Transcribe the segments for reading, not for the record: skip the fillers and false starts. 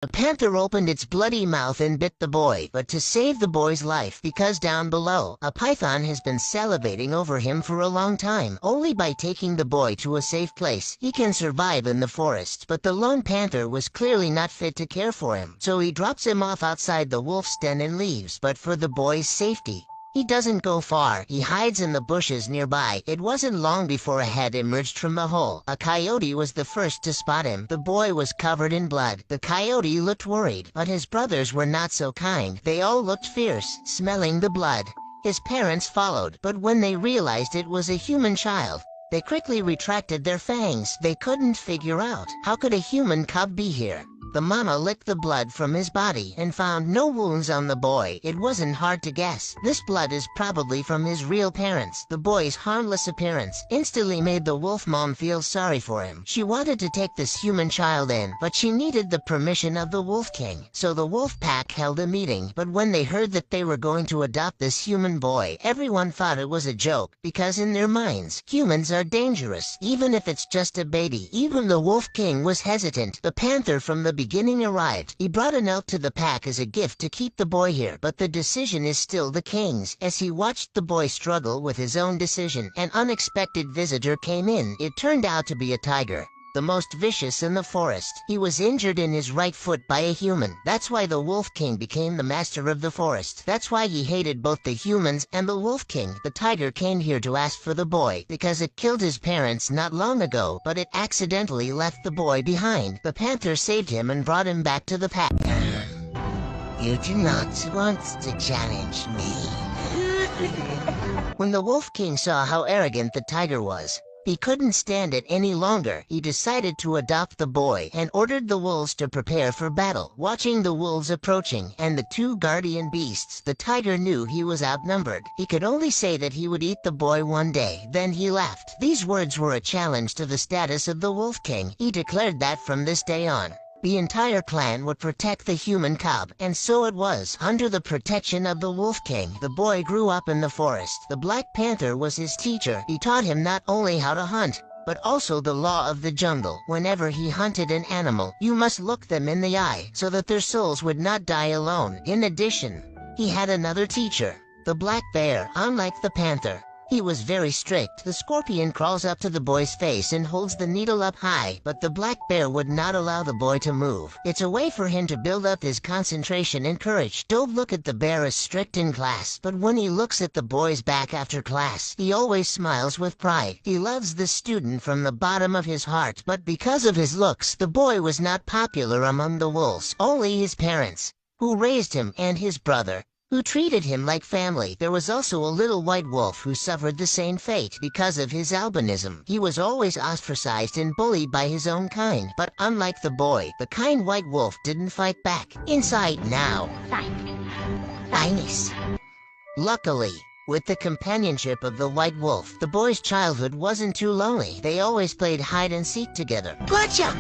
The panther opened its bloody mouth and bit the boy, but to save the boy's life, because down below, a python has been salivating over him for a long time. Only by taking the boy to a safe place, he can survive in the forest. But the lone panther was clearly not fit to care for him, so he drops him off outside the wolf's den and leaves, but for the boy's safety. He doesn't go far. He hides in the bushes nearby. It wasn't long before a head emerged from the hole. A coyote was the first to spot him. The boy was covered in blood. The coyote looked worried, but his brothers were not so kind. They all looked fierce, smelling the blood. His parents followed, but when they realized it was a human child, they quickly retracted their fangs. They couldn't figure out, how could a human cub be here? The mama licked the blood from his body and found no wounds on the boy. It wasn't hard to guess. This blood is probably from his real parents. The boy's harmless appearance instantly made the wolf mom feel sorry for him. She wanted to take this human child in, but she needed the permission of the wolf king. So the wolf pack held a meeting, but when they heard that they were going to adopt this human boy, everyone thought it was a joke, because in their minds, humans are dangerous, even if it's just a baby. Even the wolf king was hesitant. The panther from the beginning arrived. He brought a note to the pack as a gift to keep the boy here, but the decision is still the king's. As he watched the boy struggle with his own decision, an unexpected visitor came in. It turned out to be a tiger, the most vicious in the forest. He was injured in his right foot by a human. That's why the Wolf King became the master of the forest. That's why he hated both the humans and the Wolf King. The tiger came here to ask for the boy, because it killed his parents not long ago, but it accidentally left the boy behind. The panther saved him and brought him back to the pack. You do not want to challenge me. When the Wolf King saw how arrogant the tiger was, he couldn't stand it any longer. He decided to adopt the boy and ordered the wolves to prepare for battle. Watching the wolves approaching and the two guardian beasts, the tiger knew he was outnumbered. He could only say that he would eat the boy one day. Then he left. These words were a challenge to the status of the Wolf King. He declared that from this day on, the entire clan would protect the human cub, and so it was. Under the protection of the Wolf King, the boy grew up in the forest. The Black Panther was his teacher. He taught him not only how to hunt, but also the law of the jungle. Whenever he hunted an animal, you must look them in the eye, so that their souls would not die alone. In addition, he had another teacher, the Black Bear. Unlike the panther, he was very strict. The scorpion crawls up to the boy's face and holds the needle up high, but the black bear would not allow the boy to move. It's a way for him to build up his concentration and courage. Don't look at the bear as strict in class, but when he looks at the boy's back after class, he always smiles with pride. He loves the student from the bottom of his heart, but because of his looks, the boy was not popular among the wolves. Only his parents, who raised him, and his brother, who treated him like family. There was also a little white wolf who suffered the same fate because of his albinism. He was always ostracized and bullied by his own kind, but unlike the boy, the kind white wolf didn't fight back. Inside now. Nice. Luckily, with the companionship of the white wolf, the boy's childhood wasn't too lonely. They always played hide and seek together. Gotcha!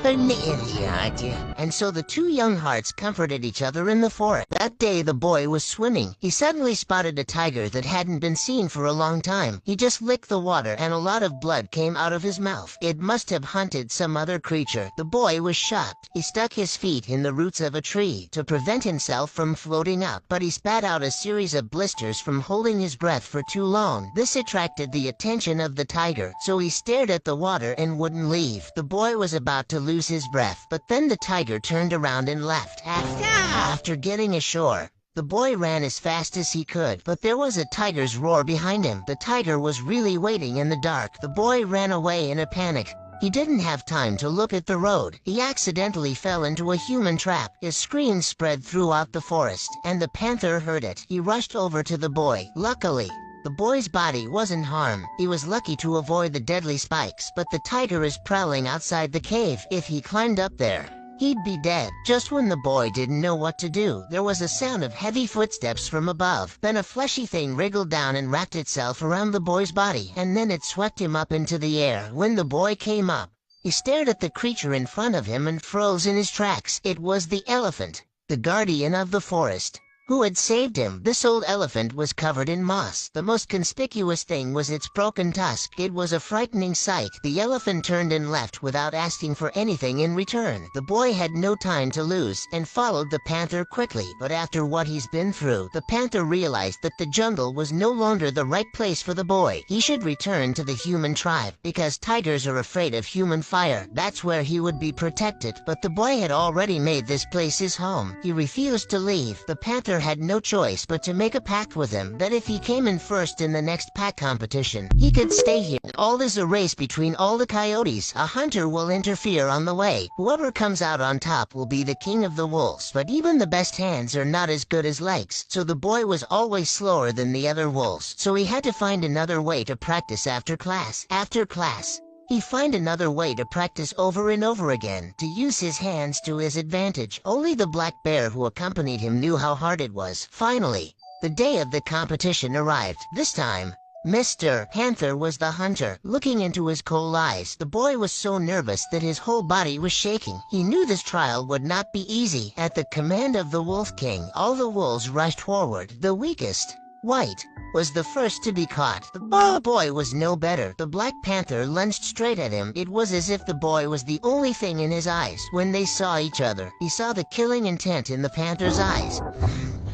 And so the two young hearts comforted each other in the forest. That day the boy was swimming. He suddenly spotted a tiger that hadn't been seen for a long time. He just licked the water and a lot of blood came out of his mouth. It must have hunted some other creature. The boy was shocked. He stuck his feet in the roots of a tree to prevent himself from floating up, but he spat out a series of blisters from holding his breath for too long. This attracted the attention of the tiger, so he stared at the water and wouldn't leave. The boy was about to lose his breath, but then the tiger turned around and left. After getting ashore, the boy ran as fast as he could, but there was a tiger's roar behind him. The tiger was really waiting in the dark. The boy ran away in a panic. He didn't have time to look at the road. He accidentally fell into a human trap. His scream spread throughout the forest, and the panther heard it. He rushed over to the boy. Luckily, the boy's body wasn't harmed. He was lucky to avoid the deadly spikes, but the tiger is prowling outside the cave. If he climbed up there, he'd be dead. Just when the boy didn't know what to do, there was a sound of heavy footsteps from above. Then a fleshy thing wriggled down and wrapped itself around the boy's body, and then it swept him up into the air. When the boy came up, he stared at the creature in front of him and froze in his tracks. It was the elephant, the guardian of the forest, who had saved him. This old elephant was covered in moss. The most conspicuous thing was its broken tusk. It was a frightening sight. The elephant turned and left without asking for anything in return. The boy had no time to lose and followed the panther quickly. But after what he's been through, the panther realized that the jungle was no longer the right place for the boy. He should return to the human tribe because tigers are afraid of human fire. That's where he would be protected. But the boy had already made this place his home. He refused to leave. The panther had no choice but to make a pact with him that if he came in first in the next pack competition, he could stay here. All is a race between all the coyotes. A hunter will interfere on the way. Whoever comes out on top will be the king of the wolves. But even the best hands are not as good as legs, so the boy was always slower than the other wolves. So he had to find another way to practice after class. After class, he find another way to practice over and over again, to use his hands to his advantage. Only the black bear who accompanied him knew how hard it was. Finally, the day of the competition arrived. This time, Mr. Panther was the hunter. Looking into his cold eyes, the boy was so nervous that his whole body was shaking. He knew this trial would not be easy. At the command of the Wolf King, all the wolves rushed forward. The weakest, White, was the first to be caught. The boy was no better. The Black Panther lunged straight at him. It was as if the boy was the only thing in his eyes. When they saw each other, he saw the killing intent in the panther's eyes.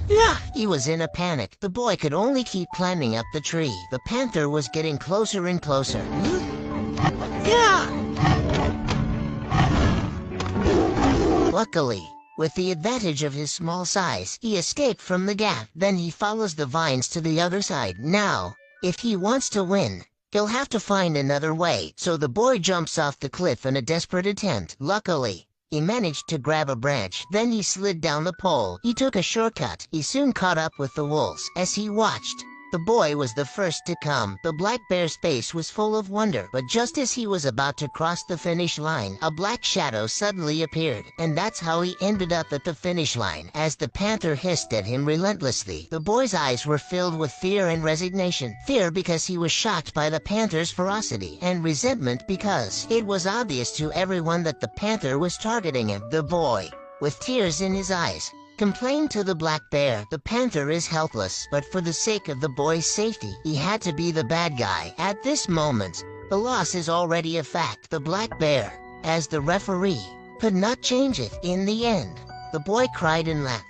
Yeah, he was in a panic. The boy could only keep climbing up the tree. The panther was getting closer and closer. Yeah! Luckily, with the advantage of his small size, he escaped from the gap. Then he follows the vines to the other side. Now, if he wants to win, he'll have to find another way. So the boy jumps off the cliff in a desperate attempt. Luckily, he managed to grab a branch. Then he slid down the pole. He took a shortcut. He soon caught up with the wolves. As he watched, the boy was the first to come. The black bear's face was full of wonder. But just as he was about to cross the finish line, a black shadow suddenly appeared. And that's how he ended up at the finish line. As the panther hissed at him relentlessly, the boy's eyes were filled with fear and resignation. Fear because he was shocked by the panther's ferocity, and resentment because it was obvious to everyone that the panther was targeting him. The boy, with tears in his eyes, complained to the black bear. The panther is helpless, but for the sake of the boy's safety, he had to be the bad guy. At this moment, the loss is already a fact. The black bear, as the referee, could not change it. In the end, the boy cried and laughed.